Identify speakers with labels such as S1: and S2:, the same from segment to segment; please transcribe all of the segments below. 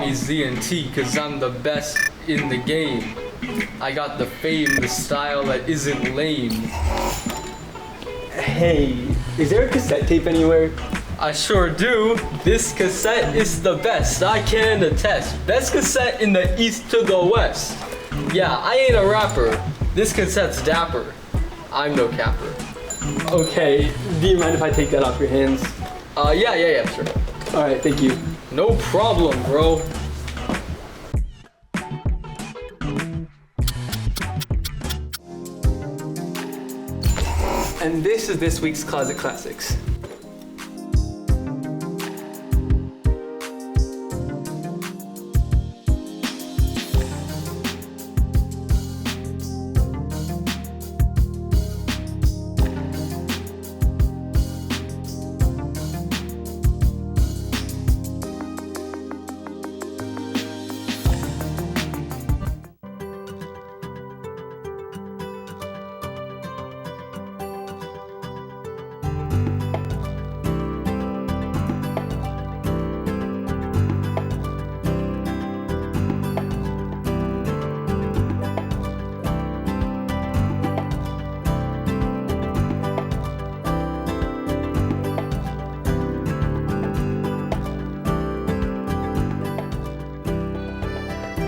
S1: me Z and T because I'm the best in the game. I got the fame, the style that isn't lame.
S2: Hey, is there a cassette tape anywhere?
S1: I sure do. This cassette is the best, I can attest. Best cassette in the east to the west. Yeah, I ain't a rapper. This cassette's dapper. I'm no capper.
S2: Okay, do you mind if I take that off your hands?
S1: Yeah, sure.
S2: Alright, thank you.
S1: No problem, bro.
S2: And this is this week's Closet Classics.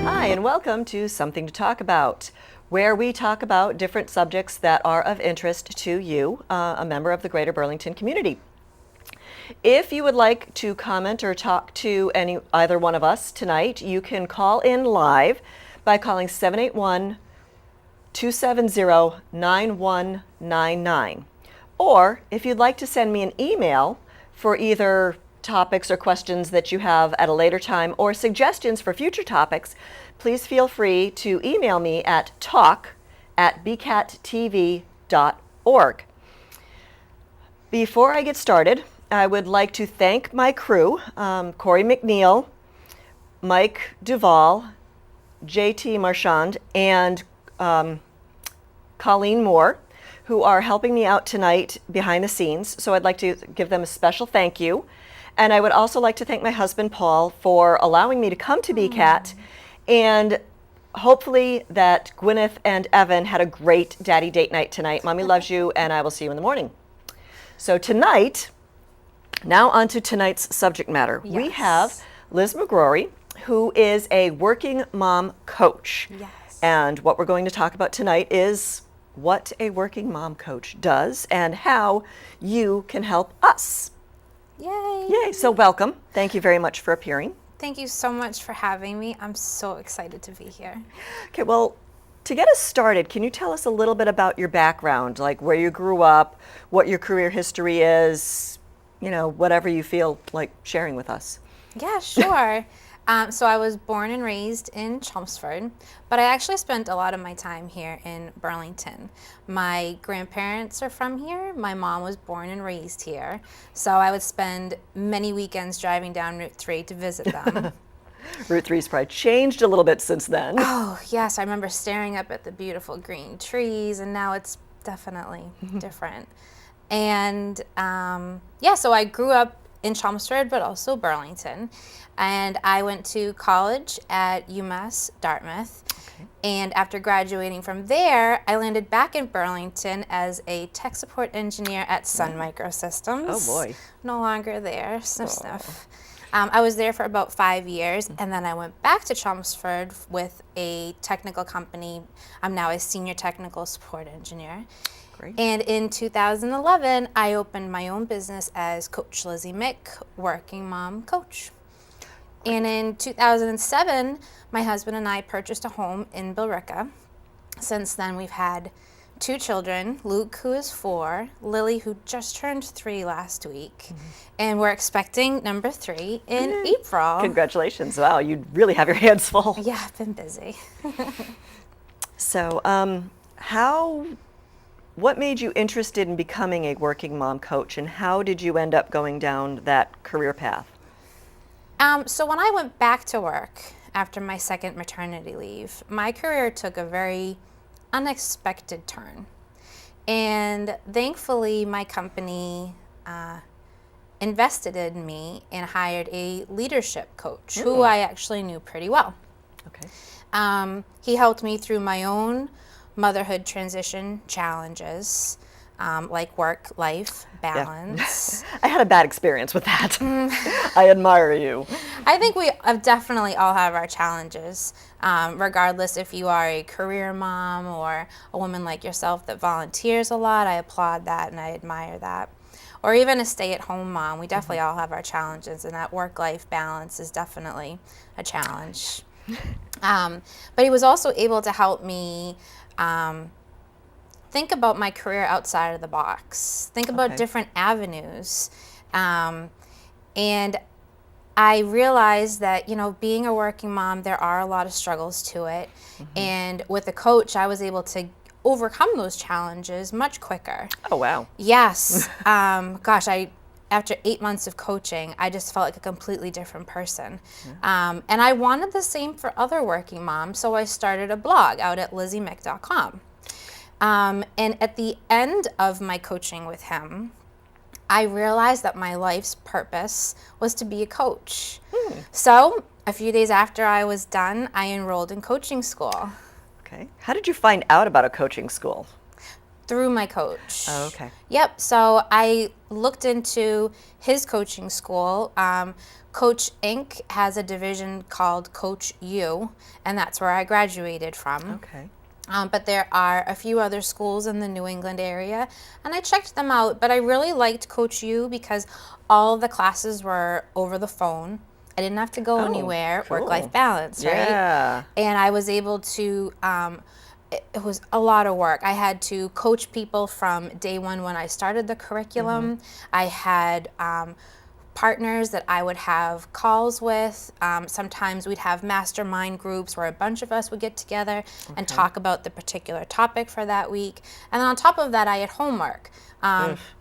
S3: Hi, and welcome to Something to Talk About, where we talk about different subjects that are of interest to you, a member of the Greater Burlington community. If you would like to comment or talk to either one of us tonight, you can call in live by calling 781-270-9199. Or if you'd like to send me an email for either topics or questions that you have at a later time or suggestions for future topics, please feel free to email me at talk@bcattv.org. Before I get started, I would like to thank my crew, Corey McNeil, Mike Duvall, JT Marchand, and Colleen Moore, who are helping me out tonight behind the scenes. So I'd like to give them a special thank you. And I would also like to thank my husband, Paul, for allowing me to come to BCAT. And hopefully that Gwyneth and Evan had a great daddy date night tonight. Mommy loves you, and I will see you in the morning. So tonight, now on to tonight's subject matter.
S4: Yes.
S3: We have Liz McGrory, who is a working mom coach.
S4: Yes.
S3: And what we're going to talk about tonight is what a working mom coach does and how you can help us.
S4: Yay.
S3: Yay, so welcome. Thank you very much for appearing.
S4: Thank you so much for having me. I'm so excited to be here.
S3: Okay, well, to get us started, can you tell us a little bit about your background, like where you grew up, what your career history is, whatever you feel like sharing with us?
S4: Yeah, sure. So I was born and raised in Chelmsford, but I actually spent a lot of my time here in Burlington. My grandparents are from here. My mom was born and raised here. So I would spend many weekends driving down Route 3 to visit them.
S3: Route 3's probably changed a little bit since then.
S4: Oh, yes. I remember staring up at the beautiful green trees, and now it's definitely different. And so I grew up in Chelmsford, but also Burlington. And I went to college at UMass Dartmouth. Okay. And after graduating from there, I landed back in Burlington as a tech support engineer at Sun Microsystems.
S3: Oh boy.
S4: No longer there, sniff. I was there for about 5 years, and then I went back to Chelmsford with a technical company. I'm now a senior technical support engineer.
S3: Great.
S4: And in 2011, I opened my own business as Coach Lizzie Mick, Working Mom Coach. And in 2007, my husband and I purchased a home in Billerica. Since then, we've had 2 children, Luke, who is 4, Lily, who just turned 3 last week, and we're expecting number 3 in April.
S3: Congratulations. Wow, you really have your hands full.
S4: Yeah, I've been busy.
S3: So, what made you interested in becoming a working mom coach, and how did you end up going down that career path?
S4: So when I went back to work after my second maternity leave, my career took a very unexpected turn. And thankfully, my company invested in me and hired a leadership coach who I actually knew pretty well.
S3: Okay.
S4: He helped me through my own motherhood transition challenges, like work-life balance.
S3: I had a bad experience with that. I admire you.
S4: I think we definitely all have our challenges, regardless if you are a career mom or a woman like yourself that volunteers a lot. I applaud that and I admire that. Or even a stay-at-home mom. We definitely all have our challenges, and that work-life balance is definitely a challenge. But he was also able to help me think about my career outside of the box, think about different avenues. And I realized that, being a working mom, there are a lot of struggles to it. And with a coach, I was able to overcome those challenges much quicker.
S3: Oh, wow.
S4: Yes. After 8 months of coaching, I just felt like a completely different person. And I wanted the same for other working moms, so I started a blog out at LizzieMick.com. And at the end of my coaching with him, I realized that my life's purpose was to be a coach. So a few days after I was done, I enrolled in coaching school.
S3: Okay. How did you find out about a coaching school?
S4: Through my coach.
S3: Oh, okay.
S4: Yep. So I looked into his coaching school. Coach Inc. has a division called Coach U, and that's where I graduated from.
S3: Okay.
S4: But there are a few other schools in the New England area, and I checked them out. But I really liked Coach U because all of the classes were over the phone. I didn't have to go anywhere.
S3: Cool.
S4: Work-life balance, right?
S3: Yeah.
S4: And I was able to, it was a lot of work. I had to coach people from day one when I started the curriculum. I had partners that I would have calls with. Sometimes we'd have mastermind groups where a bunch of us would get together and talk about the particular topic for that week. And then on top of that, I had homework.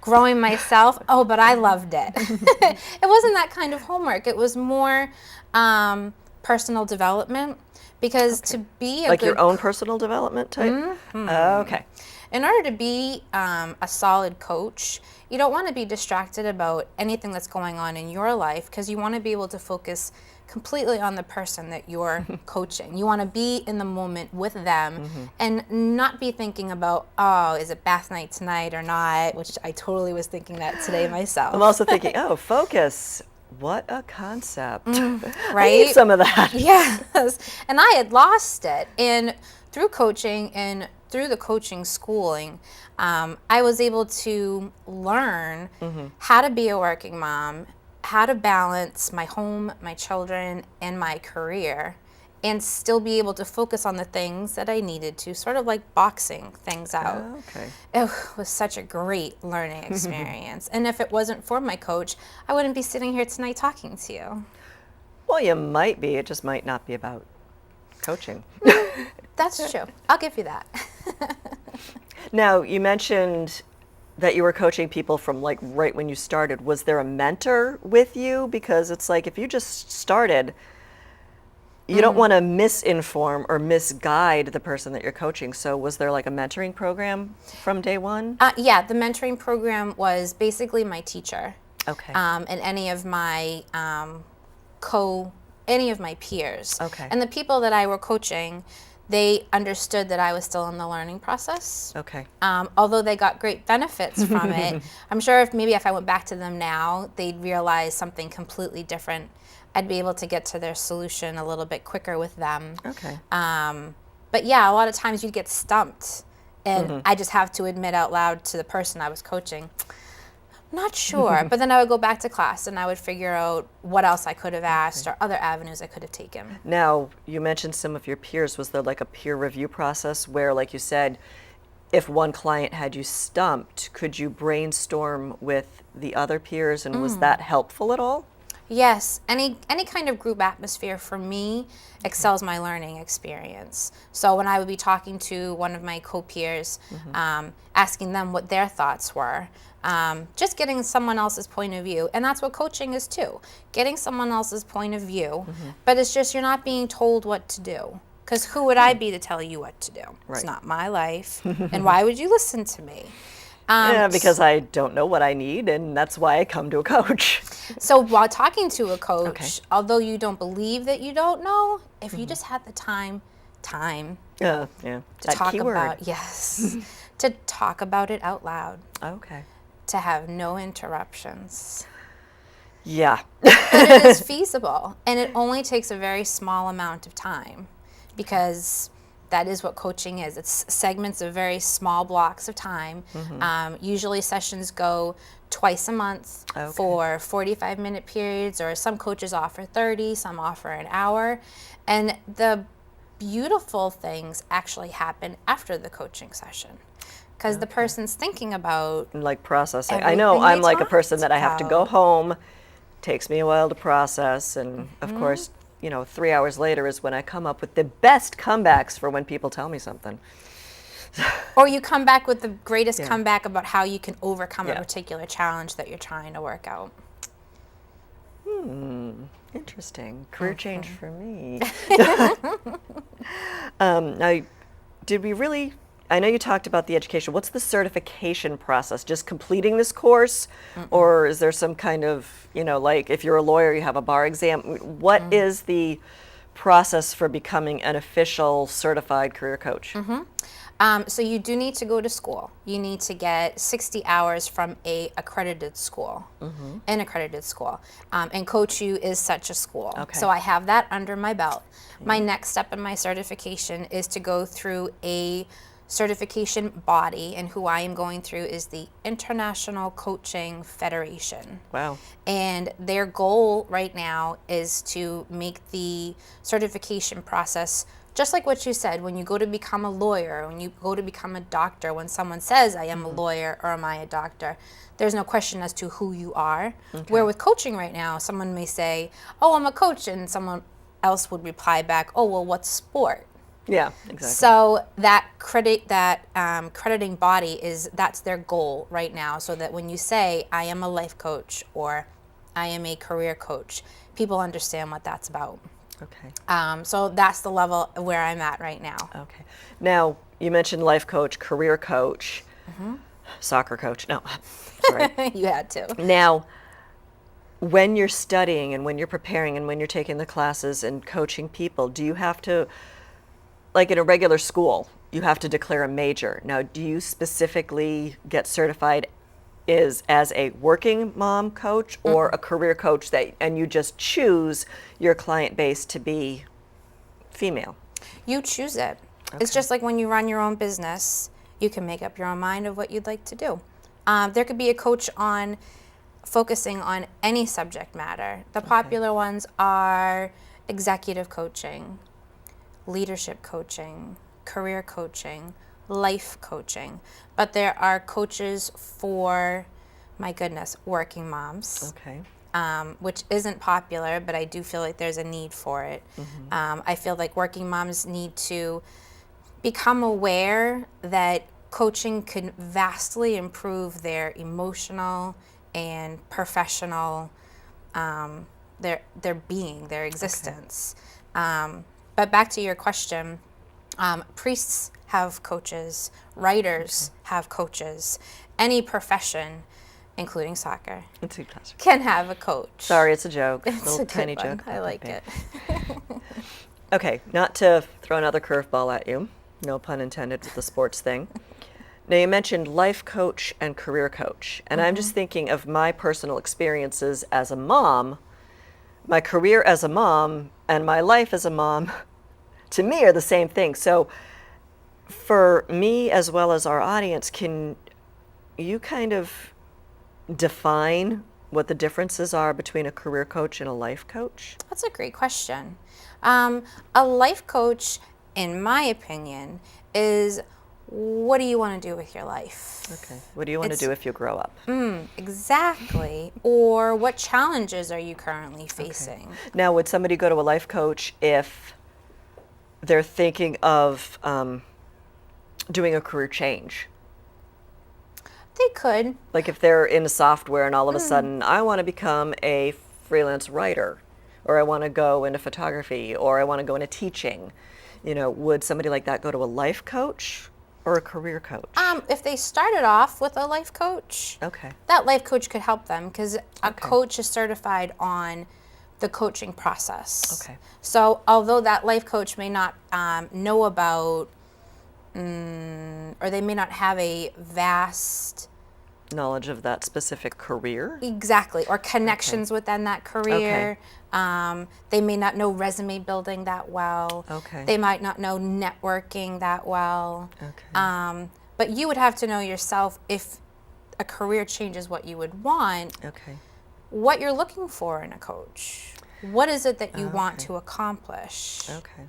S4: Growing myself, but I loved it. It wasn't that kind of homework. It was more personal development, because to be a
S3: like
S4: good
S3: your own personal development type? Okay.
S4: in order to be a solid coach, you don't want to be distracted about anything that's going on in your life, because you want to be able to focus completely on the person that you're coaching. You want to be in the moment with them and not be thinking about, is it bath night tonight or not, which I totally was thinking that today myself.
S3: I'm also thinking, focus. What a concept.
S4: Right?
S3: I need some of that.
S4: Yes. And I had lost it. And through coaching and through the coaching schooling, I was able to learn how to be a working mom, how to balance my home, my children, and my career, and still be able to focus on the things that I needed to, sort of like boxing things out.
S3: Okay.
S4: It was such a great learning experience. And if it wasn't for my coach, I wouldn't be sitting here tonight talking to you.
S3: Well, you might be. It just might not be about coaching.
S4: That's true. I'll give you that.
S3: Now, you mentioned that you were coaching people from like right when you started. Was there a mentor with you? Because it's like if you just started, you don't want to misinform or misguide the person that you're coaching. So was there like a mentoring program from day one?
S4: Yeah, the mentoring program was basically my teacher.
S3: Okay.
S4: And any of my any of my peers.
S3: Okay.
S4: And the people that I were coaching, they understood that I was still in the learning process.
S3: Okay.
S4: Although they got great benefits from it, I'm sure if I went back to them now, they'd realize something completely different. I'd be able to get to their solution a little bit quicker with them.
S3: Okay.
S4: But yeah, a lot of times you'd get stumped, and I just have to admit out loud to the person I was coaching, not sure. But then I would go back to class and I would figure out what else I could have asked or other avenues I could have taken.
S3: Now, you mentioned some of your peers. Was there like a peer review process where, like you said, if one client had you stumped, could you brainstorm with the other peers, and was that helpful at all?
S4: Yes, any kind of group atmosphere for me excels my learning experience. So when I would be talking to one of my co-peers, asking them what their thoughts were, just getting someone else's point of view. And that's what coaching is too, getting someone else's point of view, but it's just you're not being told what to do. Because who would I be to tell you what to do?
S3: Right.
S4: It's not my life. And why would you listen to me?
S3: Yeah, because I don't know what I need, and that's why I come to a coach.
S4: So while talking to a coach,
S3: Okay.
S4: although you don't believe that you don't know, if you just had the time
S3: Yeah,
S4: to
S3: that
S4: talk
S3: keyword.
S4: about, yes, to talk about it out loud,
S3: Okay.
S4: to have no interruptions.
S3: Yeah.
S4: But it is feasible, and it only takes a very small amount of time, because that is what coaching is. It's segments of very small blocks of time. Usually sessions go twice a month for 45-minute periods, or some coaches offer 30, some offer an hour. And the beautiful things actually happen after the coaching session, because the person's thinking about
S3: Like processing. I know
S4: everything
S3: I'm
S4: we
S3: like a person
S4: talked
S3: that I have to go
S4: about.
S3: home. Takes me a while to process, and of course, 3 hours later is when I come up with the best comebacks for when people tell me something.
S4: Or you come back with the greatest
S3: Yeah.
S4: comeback about how you can overcome a
S3: Yeah.
S4: particular challenge that you're trying to work out.
S3: Interesting. Career change for me. Now, did we really, I know you talked about the education. What's the certification process? Just completing this course? Or is there some kind of, like if you're a lawyer, you have a bar exam? What is the process for becoming an official certified career coach?
S4: So you do need to go to school. You need to get 60 hours from an accredited school, an accredited school. And Coach U is such a school.
S3: Okay.
S4: So I have that under my belt. My next step in my certification is to go through a certification body, and who I am going through is the International Coaching Federation.
S3: Wow.
S4: And their goal right now is to make the certification process just like what you said. When you go to become a lawyer, when you go to become a doctor, when someone says, I am a lawyer or am I a doctor, there's no question as to who you are. Where with coaching right now, someone may say, oh, I'm a coach, and someone else would reply back, oh, well, what sport?
S3: Yeah, exactly.
S4: So that crediting body that's their goal right now, so that when you say I am a life coach or I am a career coach, people understand what that's about.
S3: Okay.
S4: So that's the level where I'm at right now.
S3: Okay. Now, you mentioned life coach, career coach, soccer coach. No, sorry.
S4: You had to.
S3: Now, when you're studying and when you're preparing and when you're taking the classes and coaching people, do you have to, like in a regular school, you have to declare a major. Now, do you specifically get certified as a working mom coach or a career coach and you just choose your client base to be female?
S4: You choose it. It's just like when you run your own business, you can make up your own mind of what you'd like to do. There could be a coach on focusing on any subject matter. The popular ones are executive coaching, leadership coaching, career coaching, life coaching. But there are coaches for, my goodness, working moms.
S3: Okay.
S4: Which isn't popular, but I do feel like there's a need for it. I feel like working moms need to become aware that coaching can vastly improve their emotional and professional, their being, their existence. But back to your question, priests have coaches, writers have coaches, any profession, including soccer,
S3: It's a class.
S4: can have a coach.
S3: Sorry, it's a joke.
S4: It's
S3: Little
S4: a good
S3: tiny
S4: one.
S3: joke.
S4: I like it.
S3: Okay, not to throw another curveball at you, no pun intended with the sports thing. Now, you mentioned life coach and career coach, and I'm just thinking of my personal experiences as a mom. My career as a mom and my life as a mom, to me, are the same thing. So, for me as well as our audience, can you kind of define what the differences are between a career coach and a life coach?
S4: That's a great question. A life coach, in my opinion, is what do you want to do with your life?
S3: Okay. What do you want to do if you grow up?
S4: Exactly. Or what challenges are you currently facing?
S3: Now, would somebody go to a life coach if they're thinking of doing a career change?
S4: They could.
S3: Like if they're in software and all of a sudden, I want to become a freelance writer, or I want to go into photography, or I want to go into teaching. Would somebody like that go to a life coach? or a career coach?
S4: If they started off with a life coach,
S3: Okay.
S4: that life coach could help them because a coach is certified on the coaching process.
S3: Okay.
S4: So although that life coach may not know about, or they may not have a vast
S3: Knowledge of that specific career?
S4: exactly or connections within that career. They may not know resume building that well.
S3: Okay.
S4: They might not know networking that well.
S3: Okay.
S4: But you would have to know yourself if a career change is what you would want,
S3: Okay.
S4: what you're looking for in a coach. What is it that you want to accomplish?
S3: Okay.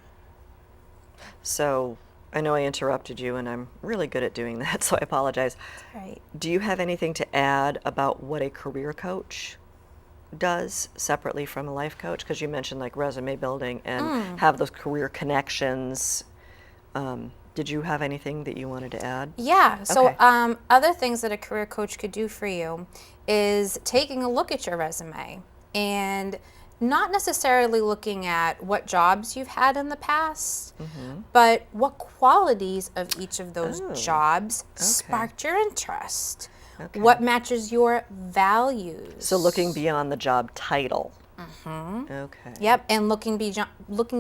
S3: So I know I interrupted you, and I'm really good at doing that, so I apologize.
S4: Right.
S3: Do you have anything to add about what a career coach does separately from a life coach? Because you mentioned like resume building and have those career connections. Did you have anything that you wanted to add?
S4: Yeah. So
S3: Okay.
S4: other things that a career coach could do for you is taking a look at your resume and not necessarily looking at what jobs you've had in the past, but what qualities of each of those jobs sparked your interest.
S3: Okay.
S4: What matches your values?
S3: So looking beyond the job title. Okay.
S4: Yep, and looking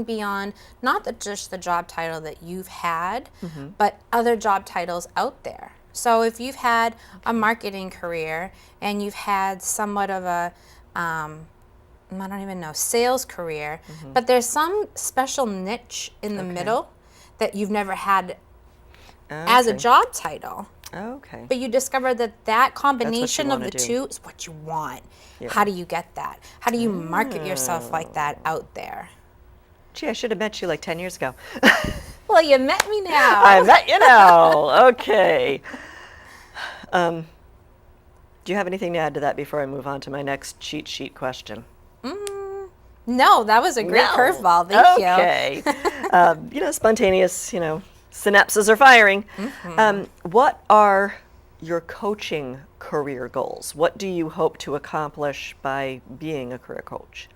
S4: beyond not just the job title that you've had, but other job titles out there. So if you've had a marketing career and you've had somewhat of a I don't even know, sales career, but there's some special niche in the middle that you've never had as a job title.
S3: Okay.
S4: But you discover that combination of
S3: wanna
S4: the
S3: do.
S4: two is what you want. How do you get that? How do you market yourself like that out there?
S3: Gee, I should have met you like 10 years ago.
S4: Well, you met me now.
S3: I met you now. Okay. Do you have anything to add to that before I move on to my next cheat sheet question?
S4: No, that was a great
S3: No.
S4: curveball. Thank you.
S3: Okay. Spontaneous, synapses are firing. What are your coaching career goals? What do you hope to accomplish by being a career coach?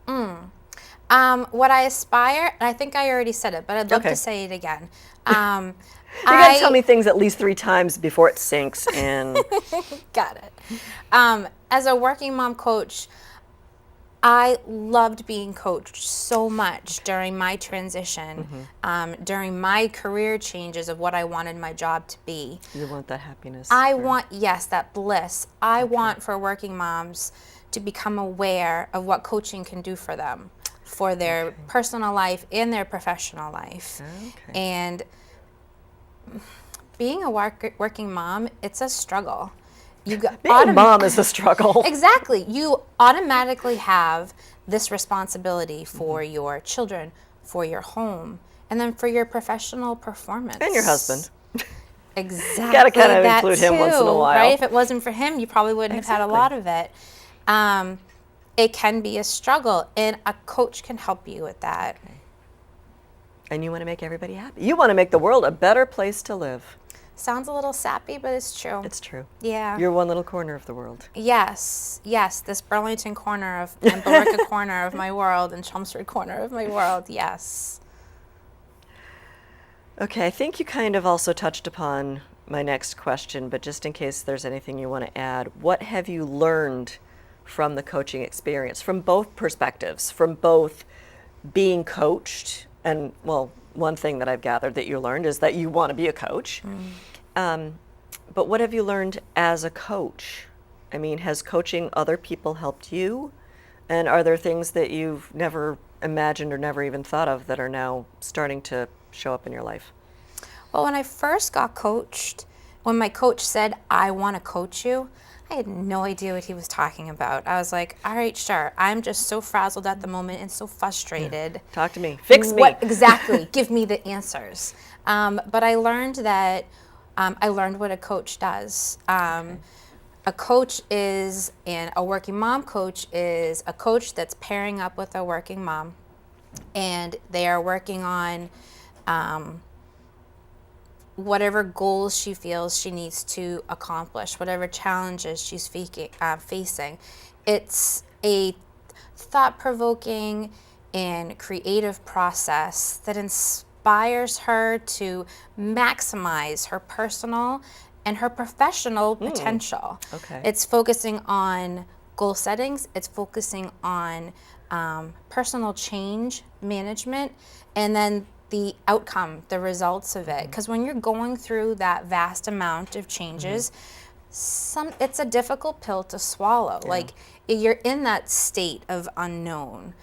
S4: What I aspire, and I think I already said it, but I'd love
S3: Okay.
S4: to say it again.
S3: You gotta tell me things at least 3 times before it sinks in.
S4: Got it. As a working mom coach, I loved being coached so much during my transition, during my career changes of what I wanted my job to be.
S3: You want that happiness.
S4: I want, yes, that bliss. I want for working moms to become aware of what coaching can do for them, for their personal life and their professional life.
S3: Okay.
S4: And being a working mom, it's a struggle. You got
S3: Being a mom is a struggle.
S4: Exactly. You automatically have this responsibility for your children, for your home, and then for your professional performance.
S3: And your husband.
S4: Exactly.
S3: Gotta kind of
S4: that
S3: include him once in a
S4: too,
S3: while.
S4: right? If it wasn't for him, you probably wouldn't have had a lot of it. It can be a struggle, and a coach can help you with that.
S3: And you want to make everybody happy. You want to make the world a better place to live.
S4: Sounds a little sappy, but it's true.
S3: It's true.
S4: Yeah.
S3: You're one little corner of the world.
S4: Yes, this Burlington corner of, and Billerica corner of my world, and Chelmsford corner of my world, yes.
S3: Okay, I think you kind of also touched upon my next question, but just in case there's anything you want to add, what have you learned from the coaching experience, from both perspectives, from both being coached, and, well, one thing that I've gathered that you learned is that you want to be a coach. But what have you learned as a coach? I mean, has coaching other people helped you? And are there things that you've never imagined or never even thought of that are now starting to show up in your life?
S4: Well, when I first got coached, when my coach said, I want to coach you, I had no idea what he was talking about. I was like, all right, sure. I'm just so frazzled at the moment and so frustrated.
S3: Talk to me. Fix me.
S4: What exactly? Give me the answers. But I learned that I learned what a coach does. A coach is, and a working mom coach is a coach that's pairing up with a working mom, and they are working on whatever goals she feels she needs to accomplish, whatever challenges she's facing. It's a thought-provoking and creative process that inspires her to maximize her personal and her professional potential.
S3: Okay.
S4: It's focusing on goal settings, it's focusing on personal change management, and then the outcome, the results of it. Because when you're going through that vast amount of changes, it's a difficult pill to swallow. Like, you're in that state of unknown.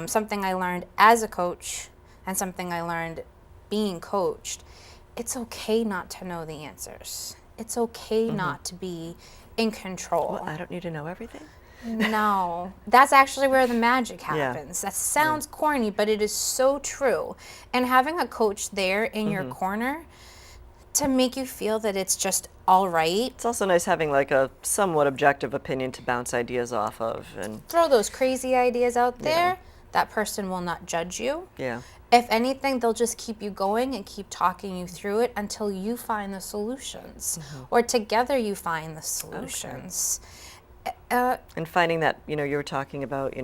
S4: Something I learned as a coach and something I learned being coached, it's okay not to know the answers. It's okay not to be in control.
S3: Well, I don't need to know everything.
S4: No, that's actually where the magic happens. That sounds corny, but it is so true. And having a coach there in your corner to make you feel that it's just all right.
S3: It's also nice having like a somewhat objective opinion to bounce ideas off of, and
S4: Throw those crazy ideas out there. That person will not judge you.
S3: yeah.
S4: If anything, they'll just keep you going and keep talking you through it until you find the solutions, or together you find the solutions.
S3: And finding that, you were talking about,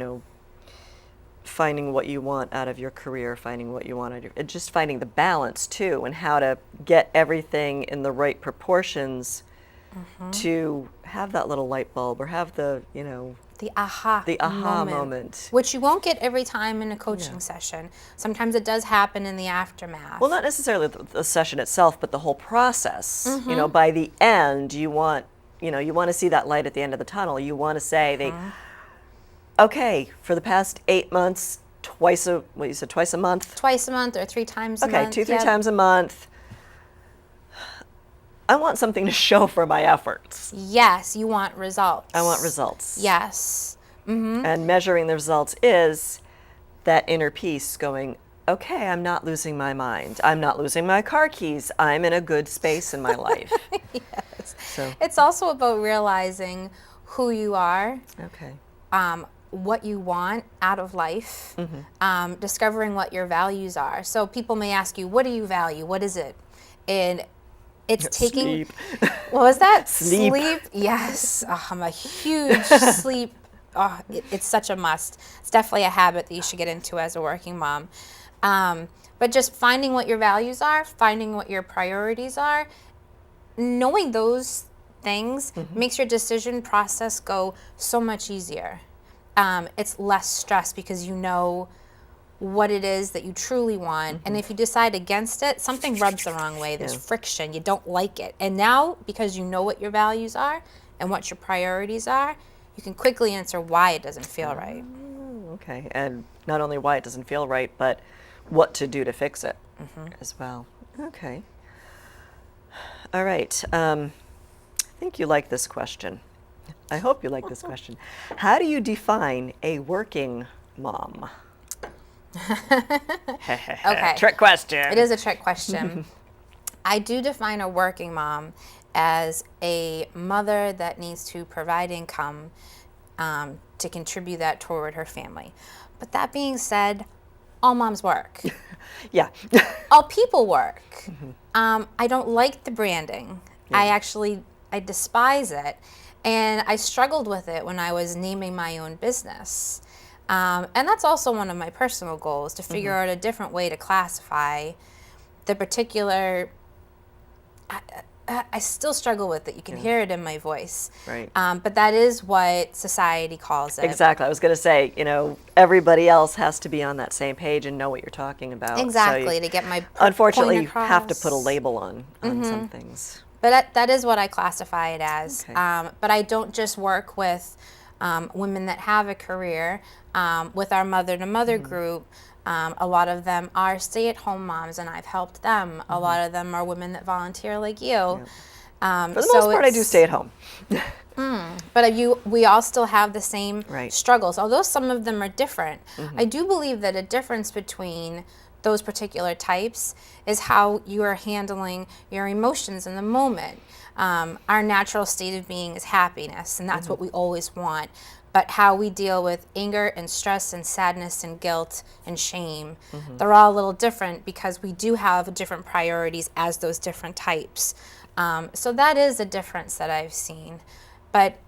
S3: finding what you want out of your career, finding what you want out of and just finding the balance too, and how to get everything in the right proportions to have that little light bulb, or have the,
S4: The aha
S3: moment.
S4: Which you won't get every time in a coaching session. Sometimes it does happen in the aftermath.
S3: Well, not necessarily the session itself, but the whole process. By the end, you want to see that light at the end of the tunnel. You want to say, okay, for the past 8 months, twice a month?
S4: Twice a month or 3 times a month.
S3: Okay, 2-3 times a month. I want something to show for my efforts.
S4: Yes, you want results.
S3: I want results.
S4: Yes.
S3: And measuring the results is that inner peace going, okay, I'm not losing my mind. I'm not losing my car keys. I'm in a good space in my life.
S4: Yes.
S3: So,
S4: It's also about realizing who you are,
S3: okay.
S4: what you want out of life, discovering what your values are. So people may ask you, what do you value? What is it? And it's taking...
S3: Sleep.
S4: What was that?
S3: Sleep.
S4: Yes. Oh, I'm a huge sleep. Oh, it's such a must. It's definitely a habit that you should get into as a working mom. But just finding what your values are, finding what your priorities are, knowing those things makes your decision process go so much easier. It's less stress because you know what it is that you truly want. And if you decide against it, something rubs the wrong way. There's friction. You don't like it. And now, because you know what your values are and what your priorities are, you can quickly answer why it doesn't feel right.
S3: Okay, and not only why it doesn't feel right, but what to do to fix it as well. Okay. All right. I think you like this question. I hope you like this question. How do you define a working mom?
S4: Okay.
S3: Trick question.
S4: It is a trick question. I do define a working mom as a mother that needs to provide income to contribute that toward her family. But that being said, all moms work.
S3: Yeah.
S4: All people work. I don't like the branding. I despise it. And I struggled with it when I was naming my own business. And that's also one of my personal goals, to figure out a different way to classify the particular... I still struggle with it. You can hear it in my voice.
S3: Right.
S4: But that is what society calls it.
S3: Exactly. I was going to say, everybody else has to be on that same page and know what you're talking about.
S4: Exactly,
S3: So
S4: to get my
S3: unfortunately,
S4: point
S3: you have to
S4: across.
S3: put a label on some things.
S4: But that is what I classify it as.
S3: Okay.
S4: But I don't just work with women that have a career. With our mother-to-mother group, a lot of them are stay-at-home moms, and I've helped them. A lot of them are women that volunteer like you.
S3: For the most part, I do stay at home.
S4: But we all still have the same
S3: Right.
S4: struggles, although some of them are different. I do believe that a difference between those particular types is how you are handling your emotions in the moment. Our natural state of being is happiness, and that's what we always want. But how we deal with anger and stress and sadness and guilt and shame, they're all a little different because we do have different priorities as those different types. So that is a difference that I've seen. But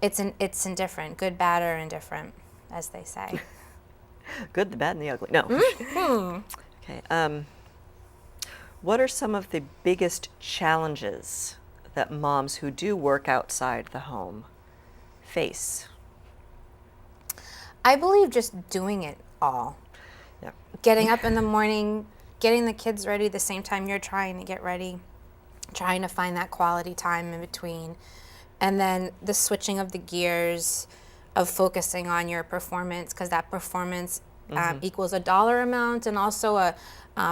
S4: it's indifferent, good, bad, or indifferent, as they say.
S3: Good, the bad, and the ugly. No. Okay. what are some of the biggest challenges that moms who do work outside the home face?
S4: I believe just doing it all.
S3: Yeah.
S4: Getting up in the morning, getting the kids ready the same time you're trying to get ready, trying to find that quality time in between, and then the switching of the gears of focusing on your performance, because that performance equals a dollar amount and also a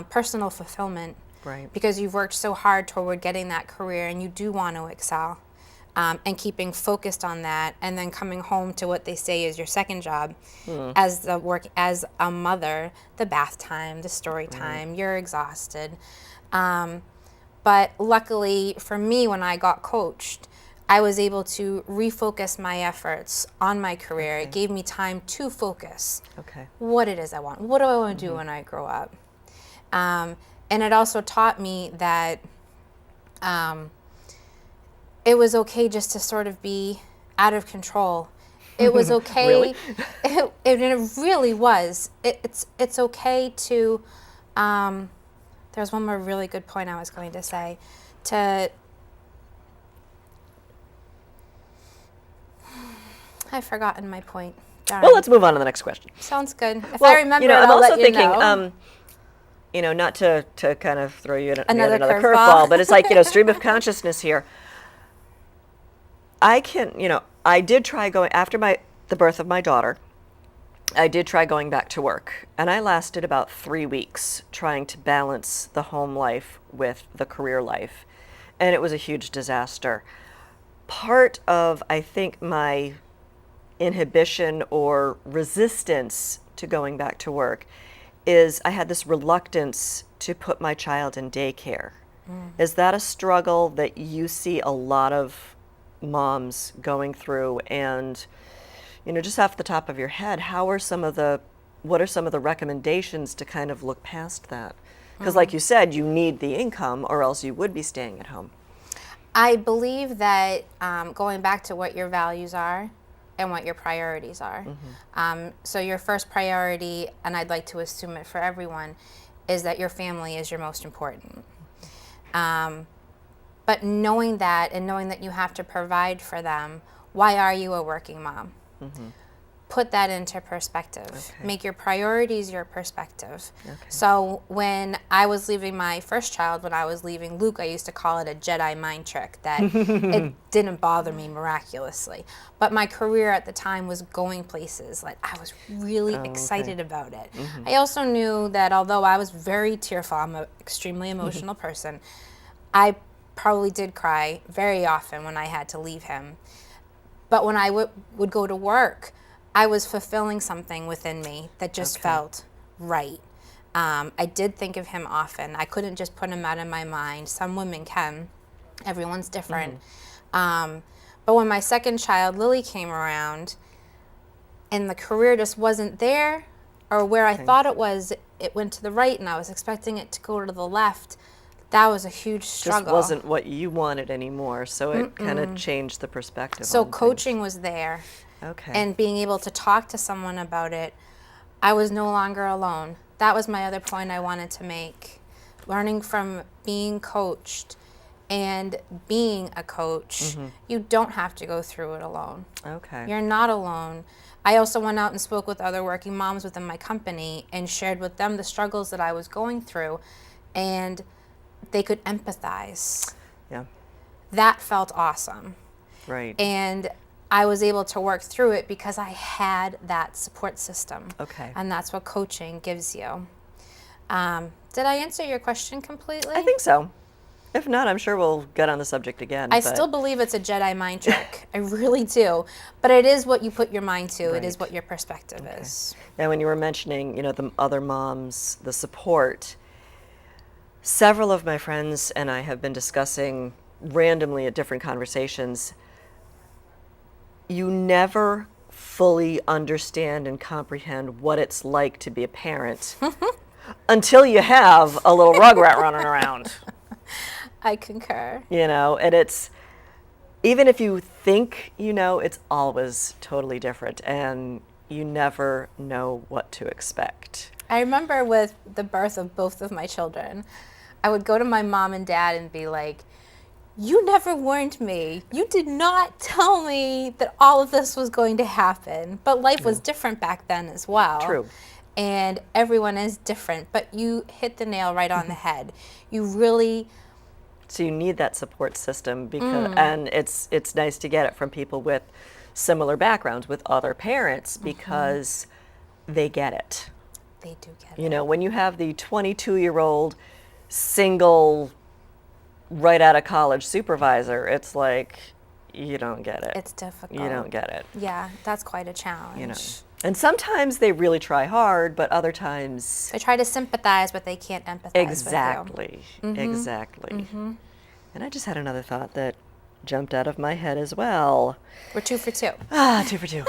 S4: personal fulfillment.
S3: Right.
S4: Because you've worked so hard toward getting that career and you do want to excel. And keeping focused on that, and then coming home to what they say is your second job as the work as a mother, the bath time, the story time, you're exhausted. But luckily for me, when I got coached, I was able to refocus my efforts on my career. It gave me time to focus what it is I want. What do I want to do when I grow up? And it also taught me that it was okay just to sort of be out of control. It was okay.
S3: Really?
S4: It really was. It's okay to. There's one more really good point I was going to say. I've forgotten my point. Darn.
S3: Well, let's move on to the next question.
S4: Sounds good. If
S3: Well,
S4: I remember,
S3: you know, I'm
S4: I'll
S3: also
S4: let you
S3: thinking,
S4: know.
S3: not to kind of throw you
S4: Another
S3: another
S4: curveball.
S3: curveball, but it's like, stream of consciousness here. I did try going after the birth of my daughter. I did try going back to work, and I lasted about 3 weeks trying to balance the home life with the career life, and it was a huge disaster. Part of, I think, my inhibition or resistance to going back to work is I had this reluctance to put my child in daycare. Is that a struggle that you see a lot of moms going through? And just off the top of your head, what are some of the recommendations to kind of look past that? Because like you said, you need the income or else you would be staying at home.
S4: I believe that going back to what your values are and what your priorities are. So your first priority, and I'd like to assume it for everyone, is that your family is your most important. But knowing that and knowing that you have to provide for them, why are you a working mom? Put that into perspective. Make your priorities your perspective. So when I was leaving my first child, when I was leaving Luke, I used to call it a Jedi mind trick, that it didn't bother me miraculously. But my career at the time was going places. Like, I was really excited about it. I also knew that although I was very tearful, I'm an extremely emotional person, I probably did cry very often when I had to leave him. But when I would go to work, I was fulfilling something within me that just felt right. I did think of him often. I couldn't just put him out of my mind. Some women can. Everyone's different. But when my second child, Lily, came around, and the career just wasn't there, or where I thought it was, it went to the right, and I was expecting it to go to the left. That was a huge struggle.
S3: Just wasn't what you wanted anymore, so it kind of changed the perspective.
S4: So
S3: on
S4: coaching
S3: things.
S4: was there.
S3: Okay.
S4: And being able to talk to someone about it, I was no longer alone. That was my other point I wanted to make. Learning from being coached and being a coach, you don't have to go through it alone.
S3: Okay.
S4: You're not alone. I also went out and spoke with other working moms within my company and shared with them the struggles that I was going through, and they could empathize.
S3: Yeah.
S4: That felt awesome.
S3: Right.
S4: And I was able to work through it because I had that support system.
S3: Okay.
S4: And that's what coaching gives you. Did I answer your question completely?
S3: I think so. If not, I'm sure we'll get on the subject again.
S4: I still believe it's a Jedi mind trick. I really do. But it is what you put your mind to. It is
S3: Right.
S4: what your perspective is.
S3: And when you were mentioning, the other moms, the support, several of my friends and I have been discussing randomly at different conversations, you never fully understand and comprehend what it's like to be a parent until you have a little rugrat running around.
S4: I concur.
S3: And it's, even if you think it's always totally different, and you never know what to expect.
S4: I remember with the birth of both of my children, I would go to my mom and dad and be like, you never warned me. You did not tell me that all of this was going to happen. But life was different back then as well.
S3: True.
S4: And everyone is different. But you hit the nail right on the head. You really...
S3: So you need that support system because, and it's nice to get it from people with similar backgrounds, with other parents, because they get it.
S4: They do get it.
S3: You know, when you have the 22-year-old single, right out of college supervisor, it's like, you don't get it.
S4: It's difficult.
S3: You don't get it.
S4: Yeah, that's quite a challenge.
S3: You know. And sometimes they really try hard, but other times...
S4: They try to sympathize, but they can't empathize
S3: Exactly.
S4: with you.
S3: Exactly. And I just had another thought that jumped out of my head as well.
S4: We're 2 for 2.
S3: 2 for 2.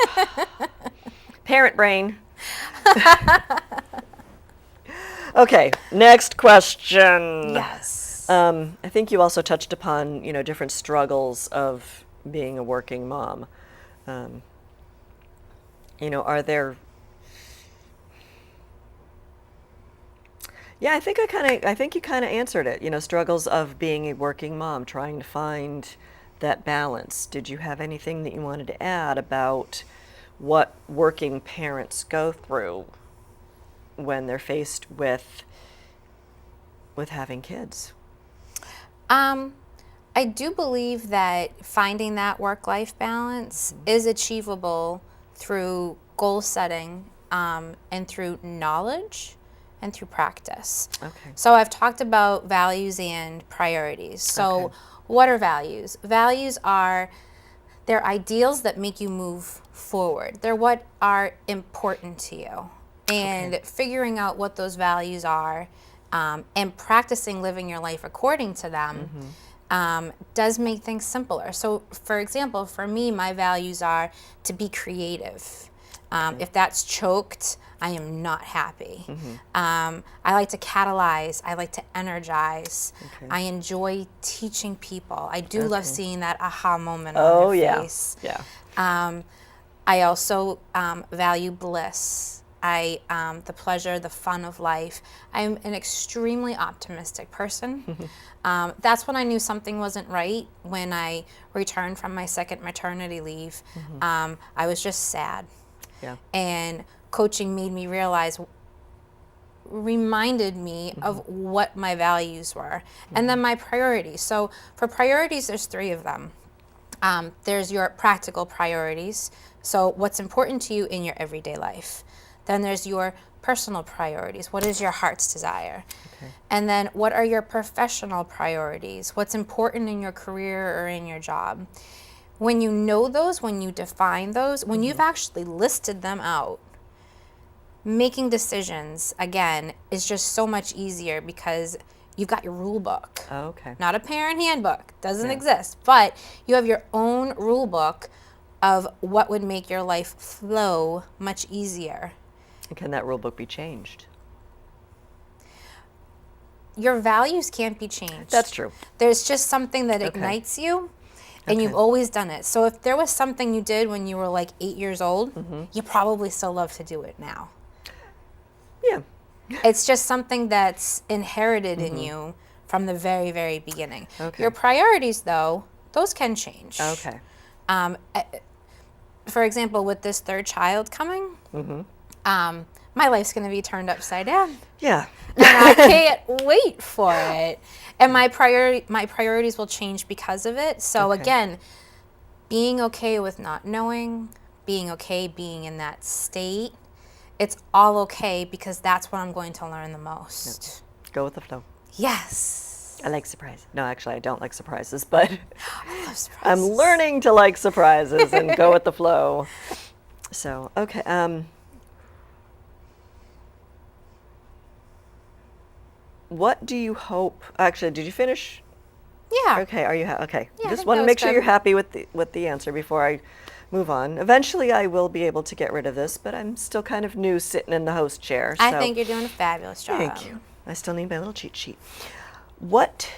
S3: Parent brain. Okay, next question.
S4: Yes.
S3: I think you also touched upon, you know, different struggles of being a working mom. You know, are there... Yeah, I think you kind of answered it. You know, struggles of being a working mom, trying to find that balance. Did you have anything that you wanted to add about what working parents go through when they're faced with having kids?
S4: I do believe that finding that work-life balance is achievable through goal setting and through knowledge and through practice.
S3: Okay.
S4: So I've talked about values and priorities. So
S3: Okay.
S4: what are values? Values are, they're ideals that make you move forward. They're what are important to you. And figuring out what those values are and practicing living your life according to them does make things simpler. So for example, for me, my values are to be creative. If that's choked, I am not happy. I like to catalyze. I like to energize. I enjoy teaching people. I do love seeing that aha moment on their face.
S3: Yeah.
S4: I also value bliss. The pleasure, the fun of life. I'm an extremely optimistic person. That's when I knew something wasn't right. When I returned from my second maternity leave, I was just sad.
S3: Yeah.
S4: And coaching made me realize, reminded me of what my values were. And then my priorities. So for priorities, there's 3 of them. There's your practical priorities. So what's important to you in your everyday life. Then there's your personal priorities. What is your heart's desire? And then what are your professional priorities? What's important in your career or in your job? When you know those, when you define those, when you've actually listed them out, making decisions, again, is just so much easier because you've got your rule book.
S3: Okay.
S4: Not a parent handbook. Doesn't exist. But you have your own rule book of what would make your life flow much easier.
S3: And can that rule book be changed?
S4: Your values can't be changed.
S3: That's true.
S4: There's just something that ignites you, and you've always done it. So if there was something you did when you were like 8 years old, you probably still love to do it now.
S3: Yeah.
S4: It's just something that's inherited in you from the very, very beginning.
S3: Okay.
S4: Your priorities, though, those can change.
S3: Okay.
S4: For example, with this 3rd child coming, my life's going to be turned upside down.
S3: Yeah.
S4: And I can't wait for it. And my priorities will change because of it. So again, being okay with not knowing, being okay being in that state, it's all okay because that's what I'm going to learn the most.
S3: Go with the flow.
S4: Yes.
S3: I like surprise. No, actually, I don't like surprises, but
S4: I love surprises.
S3: I'm learning to like surprises and go with the flow. So, okay. What do you hope? Actually, did you finish?
S4: Yeah.
S3: Okay. Are you okay?
S4: Yeah, I
S3: Just
S4: think
S3: want
S4: that
S3: to
S4: was
S3: make sure
S4: good.
S3: you're happy with the answer before I move on. Eventually, I will be able to get rid of this, but I'm still kind of new sitting in the host chair.
S4: I
S3: so
S4: think you're doing a fabulous job.
S3: Thank you. I still need my little cheat sheet. What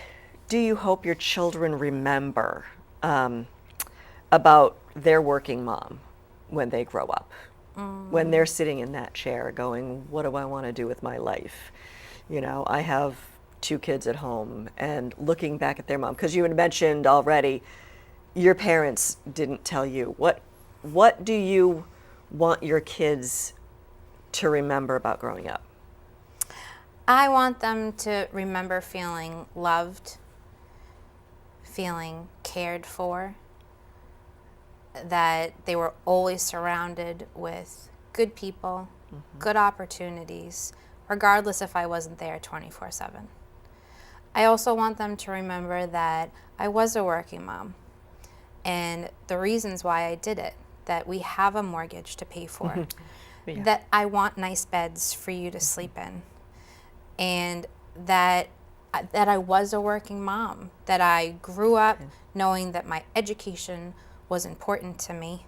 S3: do you hope your children remember about their working mom when they grow up? When they're sitting in that chair going, what do I want to do with my life? You know, I have 2 kids at home and looking back at their mom, because you had mentioned already your parents didn't tell you, what do you want your kids to remember about growing up?
S4: I want them to remember feeling loved, feeling cared for, that they were always surrounded with good people, good opportunities, regardless if I wasn't there 24/7. I also want them to remember that I was a working mom and the reasons why I did it, that we have a mortgage to pay for,
S3: Yeah.
S4: that I want nice beds for you to sleep in, and that I was a working mom, that I grew up knowing that my education was important to me.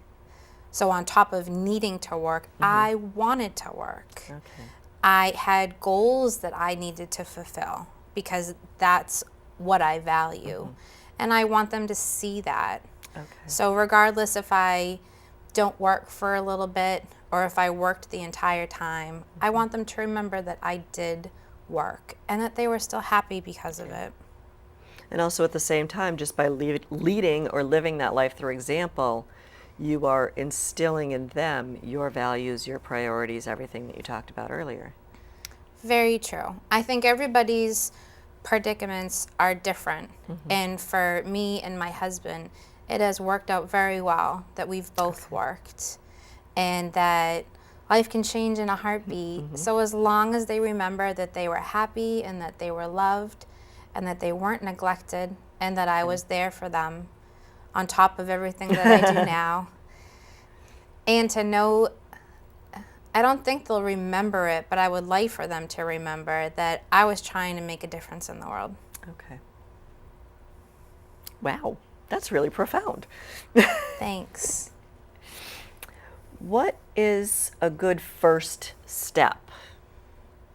S4: So on top of needing to work, I wanted to work.
S3: Okay.
S4: I had goals that I needed to fulfill because that's what I value. And I want them to see that.
S3: Okay.
S4: So regardless if I don't work for a little bit or if I worked the entire time, I want them to remember that I did work and that they were still happy because of it.
S3: And also at the same time, just by leading or living that life through example, you are instilling in them your values, your priorities, everything that you talked about earlier.
S4: Very true. I think everybody's predicaments are different. And for me and my husband, it has worked out very well that we've both worked and that life can change in a heartbeat. So as long as they remember that they were happy and that they were loved and that they weren't neglected and that I was there for them on top of everything that I do now. And to know, I don't think they'll remember it, but I would like for them to remember that I was trying to make a difference in the world.
S3: Okay. Wow, that's really profound.
S4: Thanks.
S3: What is a good first step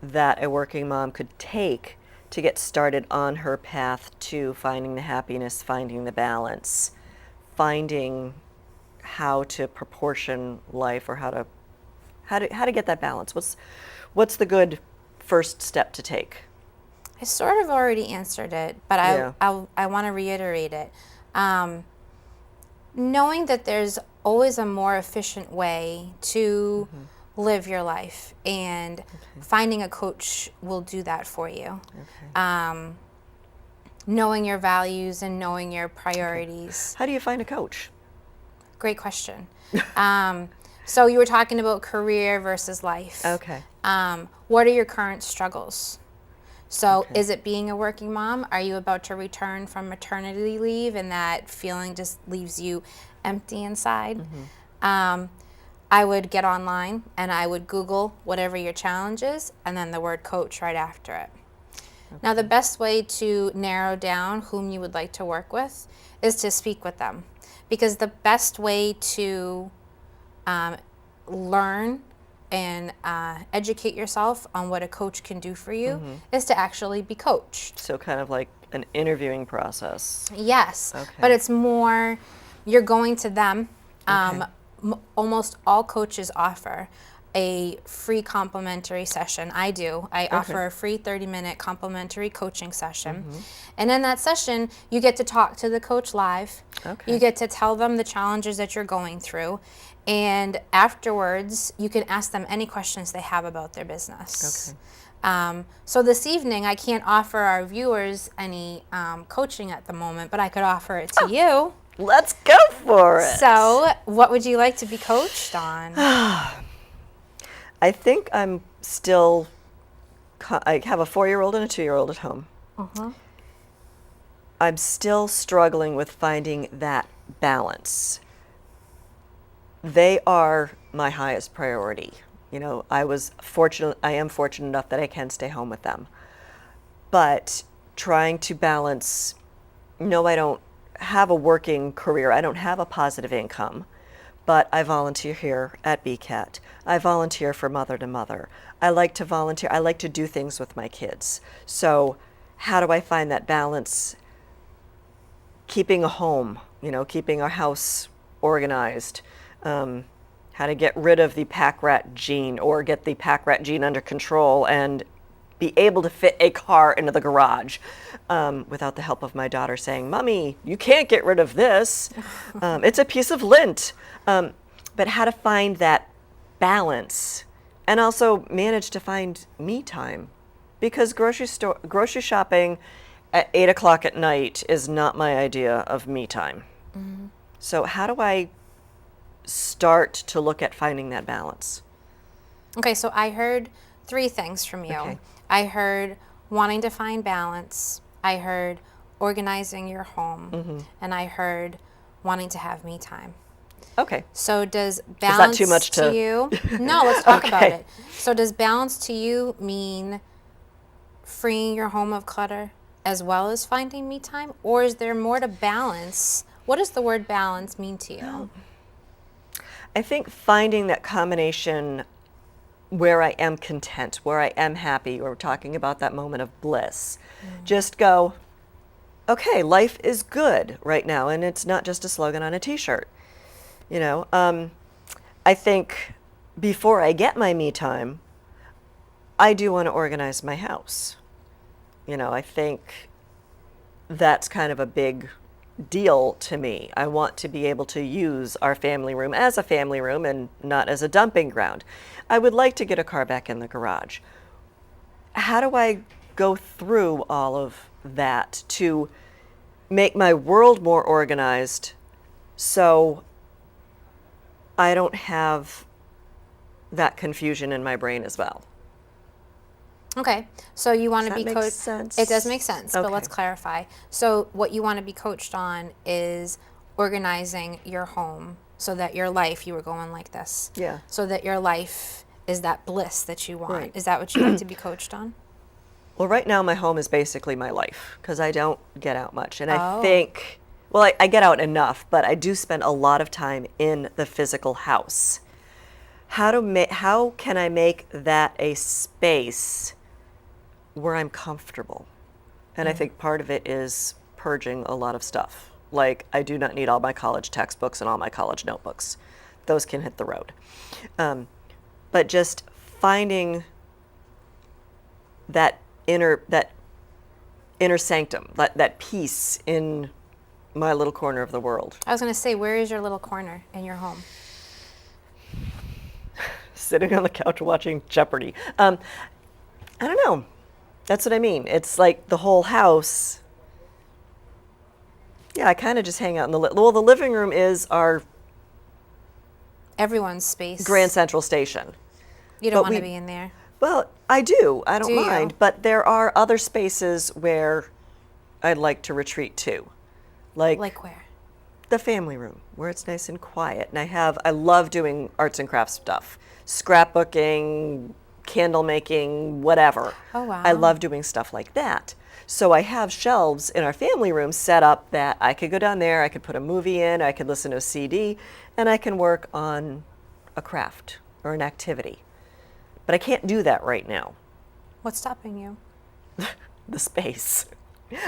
S3: that a working mom could take to get started on her path to finding the happiness, finding the balance, finding how to proportion life, or how to get that balance? What's the good first step to take?
S4: I sort of already answered it, but
S3: Yeah.
S4: I want to reiterate it. Knowing that there's always a more efficient way to live your life, and finding a coach will do that for you.
S3: Okay.
S4: Knowing your values and knowing your priorities.
S3: How do you find a coach?
S4: Great question. So you were talking about career versus life.
S3: Okay.
S4: What are your current struggles? So
S3: Okay.
S4: is it being a working mom? Are you about to return from maternity leave and that feeling just leaves you empty inside? I would get online and I would Google whatever your challenge is and then the word coach right after it. Now the best way to narrow down whom you would like to work with is to speak with them, because the best way to learn and educate yourself on what a coach can do for you is to actually be coached.
S3: So kind of like an interviewing process.
S4: Yes,
S3: Okay.
S4: but it's more, you're going to them.
S3: Okay.
S4: Almost all coaches offer a free complimentary session. I do. I offer a free 30-minute complimentary coaching session. And in that session, you get to talk to the coach live.
S3: Okay.
S4: You get to tell them the challenges that you're going through. And afterwards, you can ask them any questions they have about their business.
S3: Okay.
S4: So this evening, I can't offer our viewers any coaching at the moment, but I could offer it to you.
S3: Let's go for it.
S4: So what would you like to be coached on?
S3: I think I'm still, I have a 4-year-old and a 2-year-old at home. I'm still struggling with finding that balance. They are my highest priority. You know, I am fortunate enough that I can stay home with them. But trying to balance, no, I don't have a working career. I don't have a positive income, but I volunteer here at BCAT. I volunteer for Mother to Mother. I like to volunteer. I like to do things with my kids. So how do I find that balance? Keeping a home, you know, keeping our house organized, how to get rid of the pack rat gene or get the pack rat gene under control and be able to fit a car into the garage without the help of my daughter saying, "Mommy, you can't get rid of this. It's a piece of lint." But how to find that balance and also manage to find me time, because grocery shopping at 8 o'clock at night is not my idea of me time. So how do I start to look at finding that balance?
S4: Okay, so I heard 3 things from you.
S3: Okay.
S4: I heard wanting to find balance. I heard organizing your home. And I heard wanting to have me time.
S3: Okay.
S4: So does balance
S3: too much to-
S4: you? No, let's talk about
S3: Okay.
S4: it. So does balance to you mean freeing your home of clutter as well as finding me time? Or is there more to balance? What does the word balance mean to you?
S3: I think finding that combination where I am content, where I am happy, or we're talking about that moment of bliss. Just go, okay, life is good right now, and it's not just a slogan on a t-shirt. You know, I think before I get my me time, I do want to organize my house. You know, I think that's kind of a big deal to me. I want to be able to use our family room as a family room and not as a dumping ground. I would like to get a car back in the garage. How do I go through all of that to make my world more organized so I don't have that confusion in my brain as well?
S4: Okay, so you want to
S3: Does
S4: be
S3: that make
S4: coached.
S3: sense?
S4: It does make sense, but
S3: Okay.
S4: let's clarify. So what you want to be coached on is organizing your home so that your life, you were going like this.
S3: Yeah.
S4: So that your life is that bliss that you want.
S3: Right.
S4: Is that what you like to be coached on?
S3: Well, right now my home is basically my life because I don't get out much. And I
S4: Oh.
S3: think, well, I get out enough, but I do spend a lot of time in the physical house. How can I make that a space where I'm comfortable? And I think part of it is purging a lot of stuff. Like, I do not need all my college textbooks and all my college notebooks. Those can hit the road. But just finding that inner sanctum, that peace in my little corner of the world.
S4: I was going to say, where is your little corner in your home?
S3: Sitting on the couch watching Jeopardy. I don't know. That's what I mean. It's like the whole house. Yeah, I kind of just hang out in the the living room is our
S4: Everyone's space.
S3: Grand Central Station.
S4: You don't
S3: but
S4: want to
S3: we-
S4: be in there.
S3: Well, I do. I don't
S4: Do you?
S3: mind. But there are other spaces where I'd like to retreat to.
S4: Like where?
S3: The family room, where it's nice and quiet. And I love doing arts and crafts stuff. Scrapbooking, candle making, whatever.
S4: Oh, wow.
S3: I love doing stuff like that. So I have shelves in our family room set up that I could go down there, I could put a movie in, I could listen to a CD, and I can work on a craft or an activity. But I can't do that right now.
S4: What's stopping you?
S3: The space.